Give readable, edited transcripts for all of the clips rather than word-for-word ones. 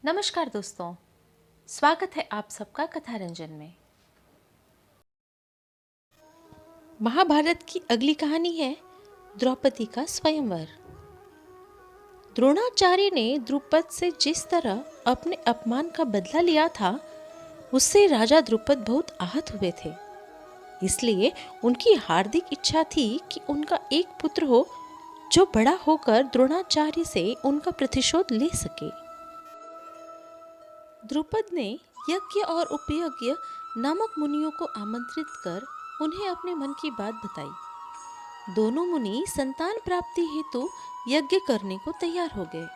नमस्कार दोस्तों, स्वागत है आप सबका कथा रंजन में। महाभारत की अगली कहानी है द्रौपदी का स्वयंवर। द्रोणाचार्य ने द्रुपद से जिस तरह अपने अपमान का बदला लिया था, उससे राजा द्रुपद बहुत आहत हुए थे। इसलिए उनकी हार्दिक इच्छा थी कि उनका एक पुत्र हो जो बड़ा होकर द्रोणाचार्य से उनका प्रतिशोध ले सके। द्रुपद ने यज्ञ और उपयज्ञ नामक मुनियों को आमंत्रित कर उन्हें अपने मन की बात बताई। दोनों मुनि संतान प्राप्ति हेतु यज्ञ करने को तैयार हो गए।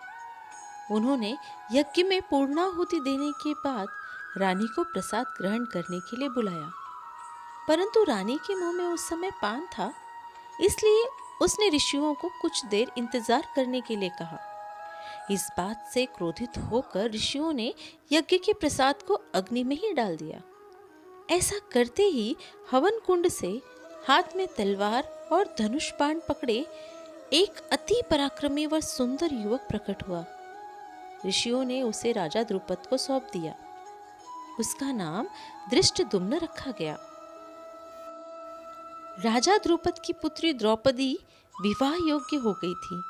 उन्होंने यज्ञ में पूर्णाहुति देने के बाद रानी को प्रसाद ग्रहण करने के लिए बुलाया, परंतु रानी के मुंह में उस समय पान था, इसलिए उसने ऋषियों को कुछ देर इंतजार करने के लिए कहा। इस बात से क्रोधित होकर ऋषियों ने यज्ञ के प्रसाद को अग्नि में ही डाल दिया। ऐसा करते ही हवन कुंड से हाथ में तलवार और धनुष बाण पकड़े एक अति पराक्रमी व सुंदर युवक प्रकट हुआ। ऋषियों ने उसे राजा द्रुपद को सौंप दिया। उसका नाम धृष्टद्युम्न रखा गया। राजा द्रुपद की पुत्री द्रौपदी विवाह योग्य हो गई थी।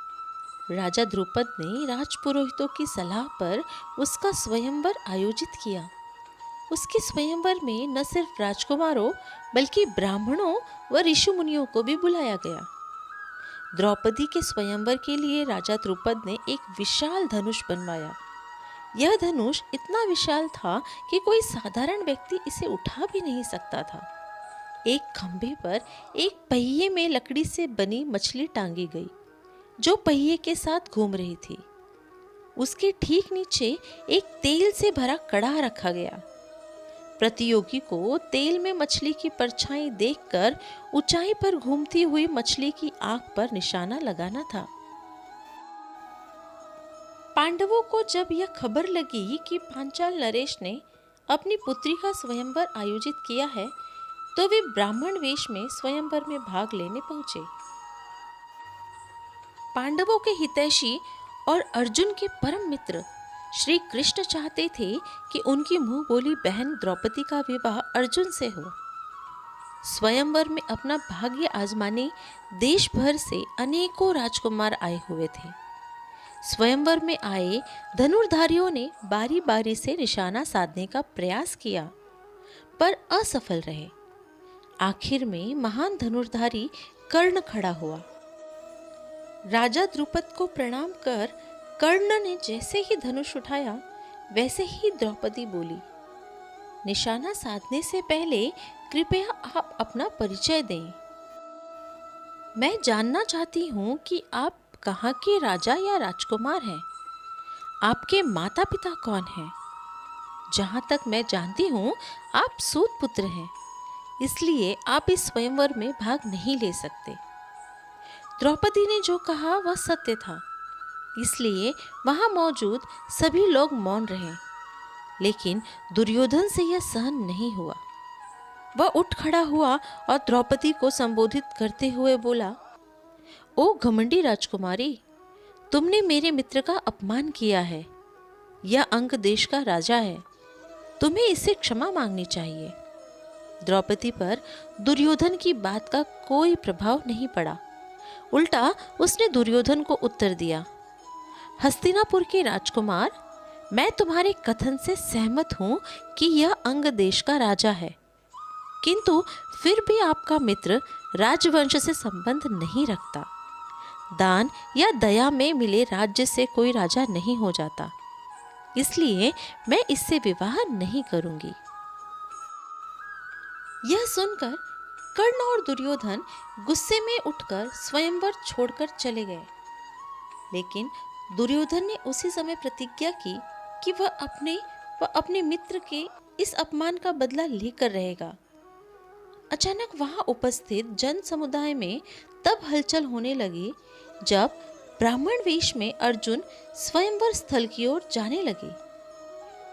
राजा द्रुपद ने राजपुरोहितों की सलाह पर उसका स्वयंवर आयोजित किया। उसके स्वयंवर में न सिर्फ राजकुमारों बल्कि ब्राह्मणों व ऋषि मुनियों को भी बुलाया गया। द्रौपदी के स्वयंवर के लिए राजा द्रुपद ने एक विशाल धनुष बनवाया। यह धनुष इतना विशाल था कि कोई साधारण व्यक्ति इसे उठा भी नहीं सकता था। एक खंभे पर एक पहिए में लकड़ी से बनी मछली टांगी गई, जो पहिए के साथ घूम रही थी। उसके ठीक नीचे एक तेल से भरा कड़ा रखा गया। प्रतियोगी को तेल में मछली की परछाई देखकर ऊंचाई पर घूमती हुई मछली की आंख पर निशाना लगाना था। पांडवों को जब यह खबर लगी कि पांचाल नरेश ने अपनी पुत्री का स्वयंवर आयोजित किया है, तो वे ब्राह्मण वेश में स्वयंवर में भाग लेने पहुंचे। पांडवों के हितैषी और अर्जुन के परम मित्र श्री कृष्ण चाहते थे कि उनकी मुंह बोली बहन द्रौपदी का विवाह अर्जुन से हो। स्वयंवर में अपना भाग्य आजमाने देश भर से अनेकों राजकुमार आए हुए थे। स्वयंवर में आए धनुर्धारियों ने बारी बारी से निशाना साधने का प्रयास किया, पर असफल रहे। आखिर में महान धनुर्धारी कर्ण खड़ा हुआ। राजा द्रुपद को प्रणाम कर कर्ण ने जैसे ही धनुष उठाया, वैसे ही द्रौपदी बोली, निशाना साधने से पहले कृपया आप अपना परिचय दें। मैं जानना चाहती हूँ कि आप कहाँ के राजा या राजकुमार हैं। आपके माता पिता कौन हैं? जहाँ तक मैं जानती हूँ, आप सूत पुत्र हैं, इसलिए आप इस स्वयंवर में भाग नहीं ले सकते। द्रौपदी ने जो कहा वह सत्य था, इसलिए वहां मौजूद सभी लोग मौन रहे। लेकिन दुर्योधन से यह सहन नहीं हुआ। वह उठ खड़ा हुआ और द्रौपदी को संबोधित करते हुए बोला, ओ घमंडी राजकुमारी, तुमने मेरे मित्र का अपमान किया है। यह अंग देश का राजा है, तुम्हें इससे क्षमा मांगनी चाहिए। द्रौपदी पर दुर्योधन की बात का कोई प्रभाव नहीं पड़ा। उल्टा उसने दुर्योधन को उत्तर दिया, हस्तिनापुर के राजकुमार, मैं तुम्हारे कथन से सहमत हूं कि यह अंग देश का राजा है, किंतु फिर भी आपका मित्र राजवंश से संबंध नहीं रखता। दान या दया में मिले राज्य से कोई राजा नहीं हो जाता, इसलिए मैं इससे विवाह नहीं करूंगी। यह सुनकर कर्ण और दुर्योधन गुस्से में उठकर स्वयंवर छोड़कर चले गए। लेकिन दुर्योधन ने उसी समय प्रतिज्ञा की कि वह अपने मित्र के इस अपमान का बदला लेकर रहेगा। अचानक वहां उपस्थित जन समुदाय में तब हलचल होने लगी जब ब्राह्मण वेश में अर्जुन स्वयंवर स्थल की ओर जाने लगे।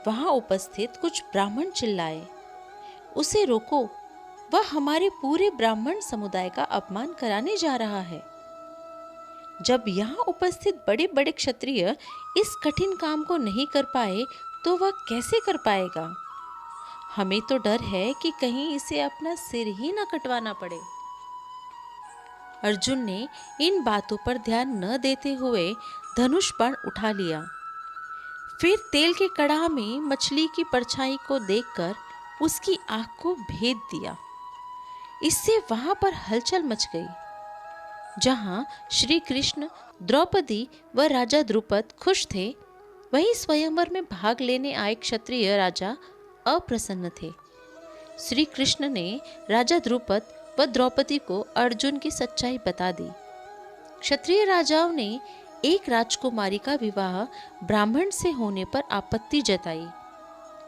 वहां उपस्थित कुछ ब्राह्मण चिल्लाए, उसे रोको, वह हमारे पूरे ब्राह्मण समुदाय का अपमान कराने जा रहा है। जब यहाँ उपस्थित बड़े बड़े क्षत्रिय इस कठिन काम को नहीं कर पाए तो वह कैसे कर पाएगा? हमें तो डर है कि कहीं इसे अपना सिर ही न कटवाना पड़े। अर्जुन ने इन बातों पर ध्यान न देते हुए धनुष बाण उठा लिया। फिर तेल के कड़ाह में मछली की परछाई को देखकर उसकी आंख को भेद दिया। इससे वहां पर हलचल मच गई। जहां श्री कृष्ण, द्रौपदी व राजा द्रुपद खुश थे, वहीं स्वयंवर में भाग लेने आए क्षत्रिय राजा अप्रसन्न थे। श्री कृष्ण ने राजा द्रुपद व द्रौपदी को अर्जुन की सच्चाई बता दी। क्षत्रिय राजाओं ने एक राजकुमारी का विवाह ब्राह्मण से होने पर आपत्ति जताई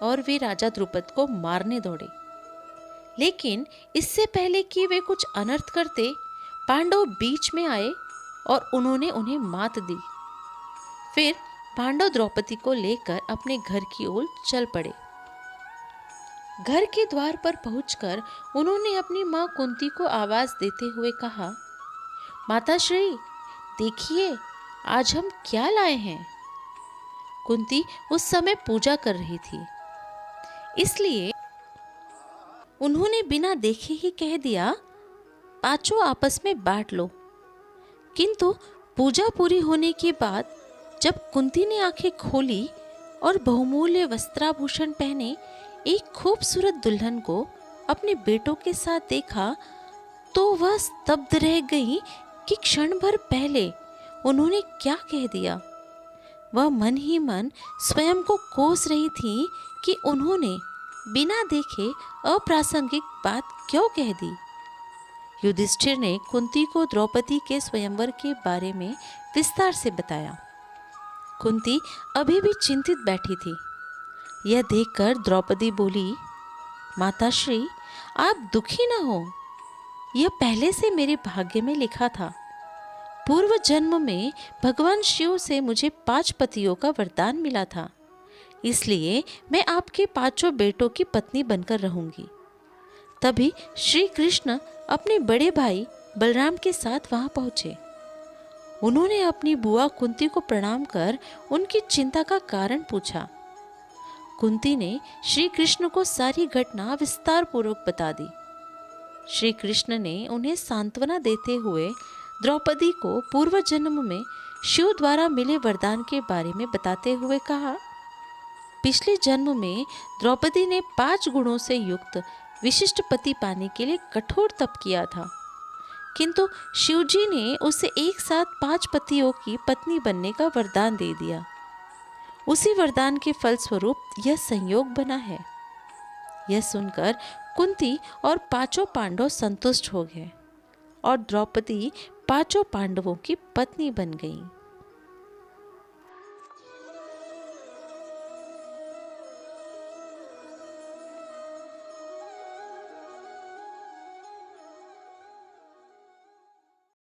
और वे राजा द्रुपद को मारने दौड़े। लेकिन इससे पहले कि वे कुछ अनर्थ करते, पांडव बीच में आए और उन्होंने उन्हें मात दी। फिर पांडव द्रौपदी को लेकर अपने घर की ओर चल पड़े। घर के द्वार पर पहुंचकर उन्होंने अपनी मां कुंती को आवाज देते हुए कहा, माताश्री, देखिए आज हम क्या लाए हैं। कुंती उस समय पूजा कर रही थी, इसलिए उन्होंने बिना देखे ही कह दिया, पांचों आपस में बांट लो। किंतु पूजा पूरी होने के बाद जब कुंती ने आंखें खोली और बहुमूल्य वस्त्राभूषण पहने एक खूबसूरत दुल्हन को अपने बेटों के साथ देखा, तो वह स्तब्ध रह गई कि क्षण भर पहले उन्होंने क्या कह दिया। वह मन ही मन स्वयं को कोस रही थी कि उन्होंने बिना देखे अप्रासंगिक बात क्यों कह दी। युधिष्ठिर ने कुंती को द्रौपदी के स्वयंवर के बारे में विस्तार से बताया। कुंती अभी भी चिंतित बैठी थी। यह देखकर द्रौपदी बोली, माताश्री, आप दुखी न हो। यह पहले से मेरे भाग्य में लिखा था। पूर्व जन्म में भगवान शिव से मुझे 5 पतियों का वरदान मिला था, इसलिए मैं आपके 5 बेटों की पत्नी बनकर रहूंगी। तभी श्री कृष्ण अपने बड़े भाई बलराम के साथ वहां पहुंचे। उन्होंने अपनी बुआ कुंती को प्रणाम कर उनकी चिंता का कारण पूछा। कुंती ने श्री कृष्ण को सारी घटना विस्तार पूर्वक बता दी। श्री कृष्ण ने उन्हें सांत्वना देते हुए द्रौपदी को पूर्व जन्म में शिव द्वारा मिले वरदान के बारे में बताते हुए कहा, पिछले जन्म में द्रौपदी ने 5 गुणों से युक्त विशिष्ट पति पाने के लिए कठोर तप किया था, किंतु शिवजी ने उसे एक साथ 5 पतियों की पत्नी बनने का वरदान दे दिया। उसी वरदान के फलस्वरूप यह संयोग बना है। यह सुनकर कुंती और 5 पांडव संतुष्ट हो गए और द्रौपदी 5 पांडवों की पत्नी बन गई।